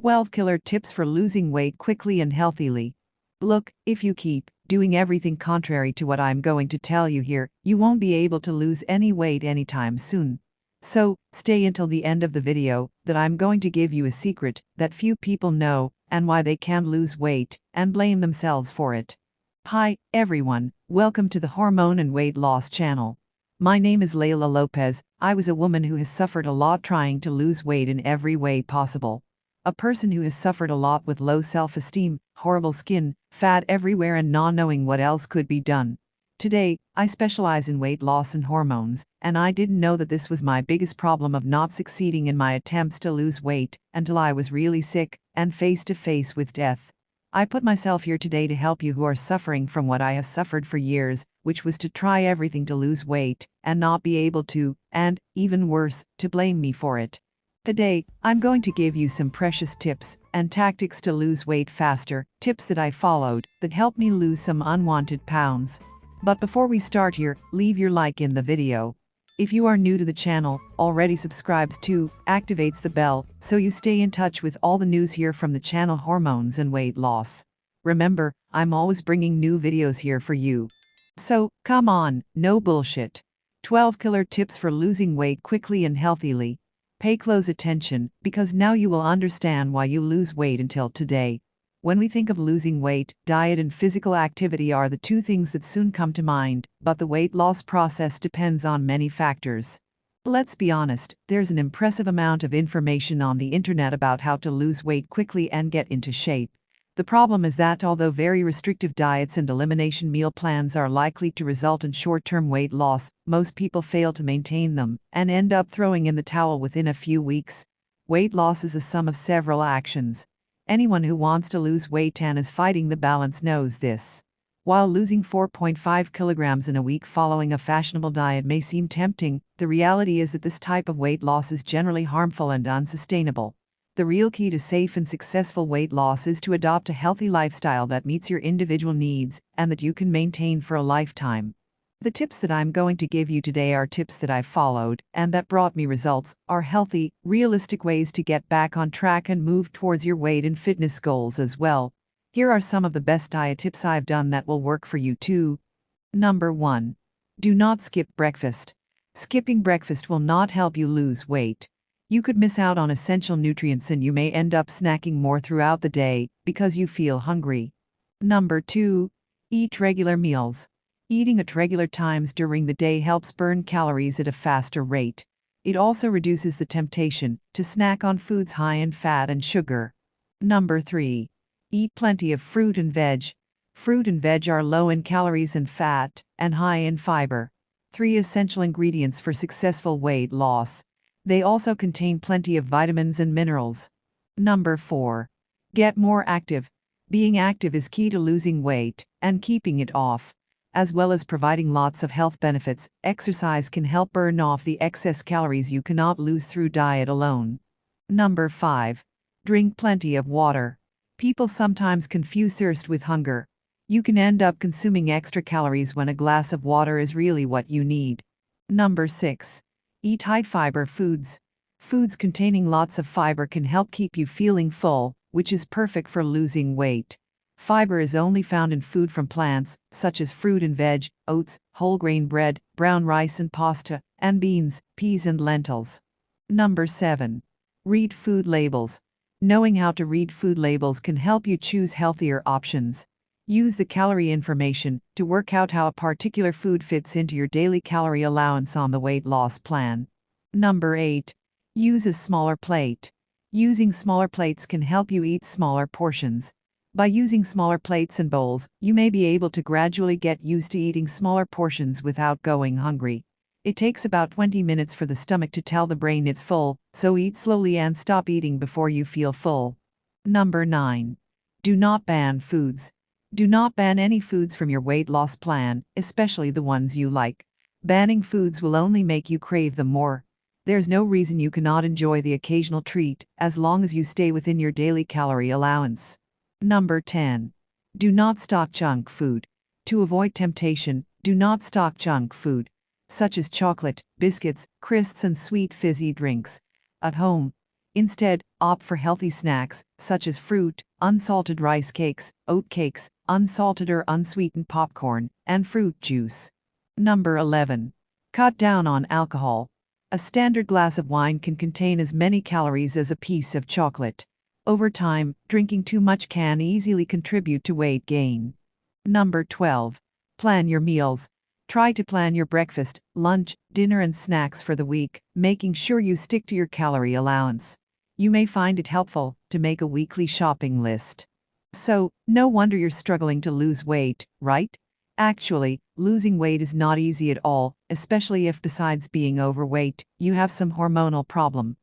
12 killer tips for losing weight quickly and healthily. Look, if you keep doing everything contrary to what I'm going to tell you here, you won't be able to lose any weight anytime soon. So, stay until the end of the video, that I'm going to give you a secret that few people know, and why they can't lose weight, and blame themselves for it. Hi, everyone, welcome to the Hormone and Weight Loss channel. My name is Layla Lopez. I was a woman who has suffered a lot trying to lose weight in every way possible. A person who has suffered a lot with low self-esteem, horrible skin, fat everywhere and not knowing what else could be done. Today, I specialize in weight loss and hormones, and I didn't know that this was my biggest problem of not succeeding in my attempts to lose weight until I was really sick and face to face with death. I put myself here today to help you who are suffering from what I have suffered for years, which was to try everything to lose weight and not be able to, and, even worse, to blame me for it. Today, I'm going to give you some precious tips and tactics to lose weight faster, tips that I followed that helped me lose some unwanted pounds. But before we start here, leave your like in the video. If you are new to the channel, already subscribes to, activates the bell, so you stay in touch with all the news here from the channel Hormones and Weight Loss. Remember, I'm always bringing new videos here for you. So, come on, no bullshit. 12 killer tips for losing weight quickly and healthily. Pay close attention, because now you will understand why you lose weight until today. When we think of losing weight, diet and physical activity are the two things that soon come to mind, but the weight loss process depends on many factors. Let's be honest, there's an impressive amount of information on the internet about how to lose weight quickly and get into shape. The problem is that although very restrictive diets and elimination meal plans are likely to result in short-term weight loss, most people fail to maintain them and end up throwing in the towel within a few weeks. Weight loss is a sum of several actions. Anyone who wants to lose weight and is fighting the balance knows this. While losing 4.5 kilograms in a week following a fashionable diet may seem tempting, the reality is that this type of weight loss is generally harmful and unsustainable. The real key to safe and successful weight loss is to adopt a healthy lifestyle that meets your individual needs and that you can maintain for a lifetime. The tips that I'm going to give you today are tips that I've followed and that brought me results, are healthy, realistic ways to get back on track and move towards your weight and fitness goals as well. Here are some of the best diet tips I've done that will work for you too. Number 1. Do not skip breakfast. Skipping breakfast will not help you lose weight. You could miss out on essential nutrients and you may end up snacking more throughout the day because you feel hungry. Number 2. Eat regular meals. Eating at regular times during the day helps burn calories at a faster rate. It also reduces the temptation to snack on foods high in fat and sugar. Number 3. Eat plenty of fruit and veg. Fruit and veg are low in calories and fat, and high in fiber. 3 essential ingredients for successful weight loss. They also contain plenty of vitamins and minerals. Number 4. Get more active. Being active is key to losing weight and keeping it off. As well as providing lots of health benefits, exercise can help burn off the excess calories you cannot lose through diet alone. Number 5. Drink plenty of water. People sometimes confuse thirst with hunger. You can end up consuming extra calories when a glass of water is really what you need. Number 6. Eat high-fiber foods. Foods containing lots of fiber can help keep you feeling full, which is perfect for losing weight. Fiber is only found in food from plants, such as fruit and veg, oats, whole grain bread, brown rice and pasta, and beans, peas and lentils. Number 7. Read food labels. Knowing how to read food labels can help you choose healthier options. Use the calorie information to work out how a particular food fits into your daily calorie allowance on the weight loss plan. Number 8. Use a smaller plate. Using smaller plates can help you eat smaller portions. By using smaller plates and bowls, you may be able to gradually get used to eating smaller portions without going hungry. It takes about 20 minutes for the stomach to tell the brain it's full, so eat slowly and stop eating before you feel full. Number 9. Do not ban foods. Do not ban any foods from your weight loss plan, especially the ones you like. Banning foods will only make you crave them more. There's no reason you cannot enjoy the occasional treat, as long as you stay within your daily calorie allowance. Number 10. Do not stock junk food. To avoid temptation, do not stock junk food, such as chocolate, biscuits, crisps and sweet fizzy drinks, at home. Instead, opt for healthy snacks, such as fruit, unsalted rice cakes, oat cakes, unsalted or unsweetened popcorn, and fruit juice. Number 11. Cut down on alcohol. A standard glass of wine can contain as many calories as a piece of chocolate. Over time, drinking too much can easily contribute to weight gain. Number 12. Plan your meals. Try to plan your breakfast, lunch, dinner, and snacks for the week, making sure you stick to your calorie allowance. You may find it helpful to make a weekly shopping list. So, no wonder you're struggling to lose weight, right? Actually, losing weight is not easy at all, especially if besides being overweight, you have some hormonal problem.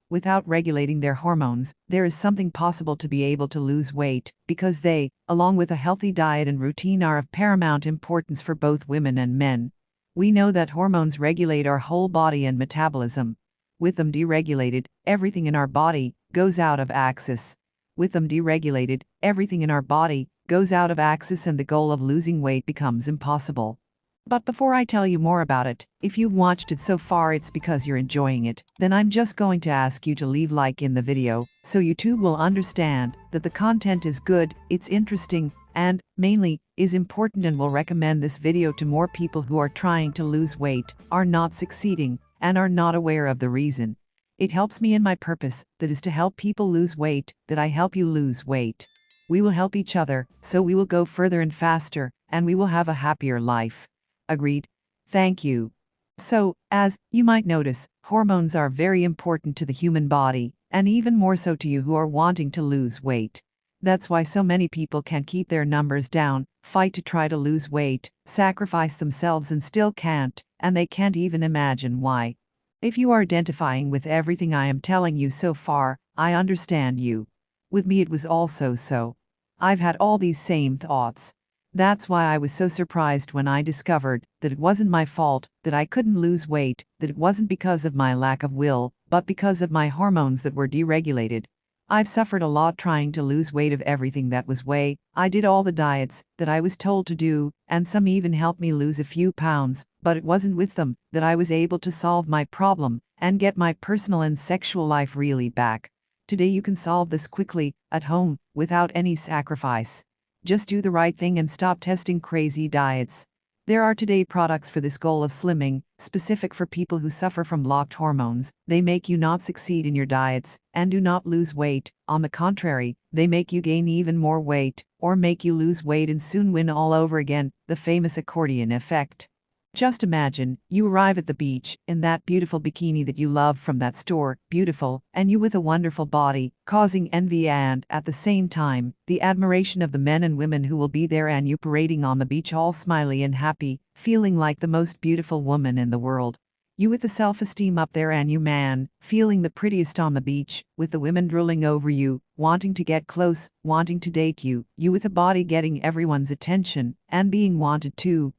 Without regulating their hormones, there is something possible to be able to lose weight, because they, along with a healthy diet and routine, are of paramount importance for both women and men. We know that hormones regulate our whole body and metabolism. With them deregulated, everything in our body goes out of axis. With them deregulated, everything in our body goes out of axis and the goal of losing weight becomes impossible. But before I tell you more about it, if you've watched it so far it's because you're enjoying it, then I'm just going to ask you to leave like in the video, so YouTube will understand that the content is good, it's interesting, and, mainly, is important, and will recommend this video to more people who are trying to lose weight, are not succeeding, and are not aware of the reason. It helps me in my purpose, that is to help people lose weight, that I help you lose weight. We will help each other, so we will go further and faster, and we will have a happier life. Agreed? Thank you. So, as you might notice, hormones are very important to the human body, and even more so to you who are wanting to lose weight. That's why so many people can't keep their numbers down, fight to try to lose weight, sacrifice themselves and still can't, and they can't even imagine why. If you are identifying with everything I am telling you so far, I understand you. With me it was also so. I've had all these same thoughts. That's why I was so surprised when I discovered that it wasn't my fault, that I couldn't lose weight, that it wasn't because of my lack of will, but because of my hormones that were deregulated. I've suffered a lot trying to lose weight of everything that was way. I did all the diets that I was told to do, and some even helped me lose a few pounds, but it wasn't with them that I was able to solve my problem and get my personal and sexual life really back. Today you can solve this quickly, at home, without any sacrifice. Just do the right thing and stop testing crazy diets. There are today products for this goal of slimming, specific for people who suffer from blocked hormones. They make you not succeed in your diets, and do not lose weight. On the contrary, they make you gain even more weight, or make you lose weight and soon win all over again, the famous accordion effect. Just imagine, you arrive at the beach, in that beautiful bikini that you love from that store, beautiful, and you with a wonderful body, causing envy and, at the same time, the admiration of the men and women who will be there, and you parading on the beach all smiley and happy, feeling like the most beautiful woman in the world. You with the self-esteem up there, and you man, feeling the prettiest on the beach, with the women drooling over you, wanting to get close, wanting to date you, you with a body getting everyone's attention, and being wanted too.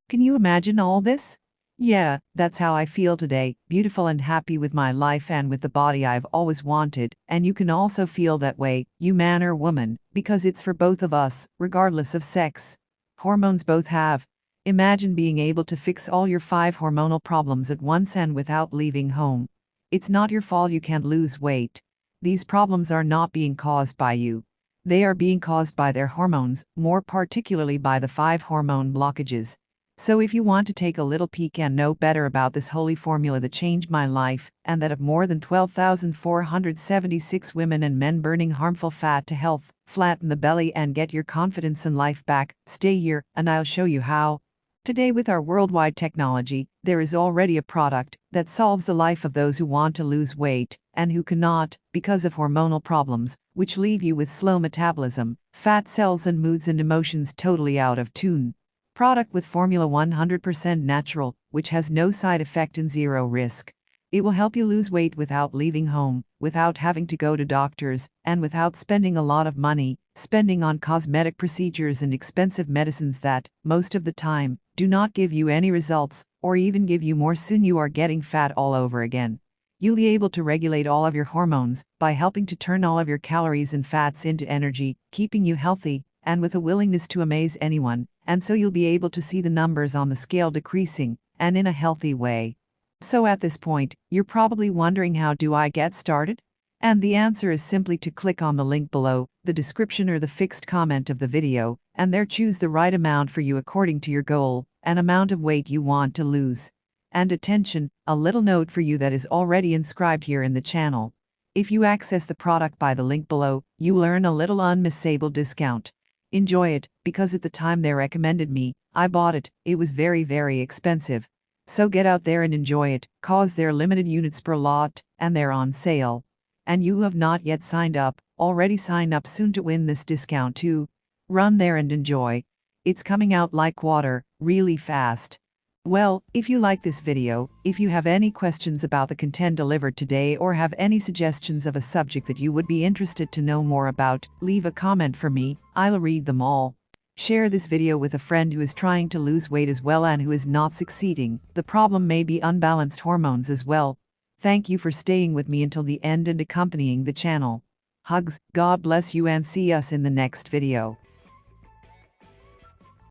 Can you imagine all this? Yeah, that's how I feel today, beautiful and happy with my life and with the body I've always wanted, and you can also feel that way, you man or woman, because it's for both of us, regardless of sex. Hormones both have. Imagine being able to fix all your 5 hormonal problems at once and without leaving home. It's not your fault you can't lose weight. These problems are not being caused by you. They are being caused by their hormones, more particularly by the 5 hormone blockages. So if you want to take a little peek and know better about this holy formula that changed my life, and that of more than 12,476 women and men burning harmful fat to health, flatten the belly and get your confidence in life back, stay here, and I'll show you how. Today, with our worldwide technology, there is already a product that solves the life of those who want to lose weight, and who cannot, because of hormonal problems, which leave you with slow metabolism, fat cells and moods and emotions totally out of tune. Product with formula 100% natural, which has no side effect and 0 risk. It will help you lose weight without leaving home, without having to go to doctors, and without spending a lot of money, spending on cosmetic procedures and expensive medicines that, most of the time, do not give you any results, or even give you more. Soon you are getting fat all over again. You'll be able to regulate all of your hormones by helping to turn all of your calories and fats into energy, keeping you healthy, and with a willingness to amaze anyone, and so you'll be able to see the numbers on the scale decreasing, and in a healthy way. So at this point, you're probably wondering, how do I get started? And the answer is simply to click on the link below, the description or the fixed comment of the video, and there choose the right amount for you according to your goal and amount of weight you want to lose. And attention, a little note for you that is already inscribed here in the channel. If you access the product by the link below, you will earn a little unmissable discount. Enjoy it, because at the time they recommended me, I bought it. It was very, very expensive. So get out there and enjoy it, cause they're limited units per lot, and they're on sale. And you have not yet signed up, already sign up soon to win this discount too. Run there and enjoy. It's coming out like water, really fast. Well, if you like this video, if you have any questions about the content delivered today or have any suggestions of a subject that you would be interested to know more about, leave a comment for me, I'll read them all. Share this video with a friend who is trying to lose weight as well and who is not succeeding. The problem may be unbalanced hormones as well. Thank you for staying with me until the end and accompanying the channel. Hugs, God bless you and see us in the next video.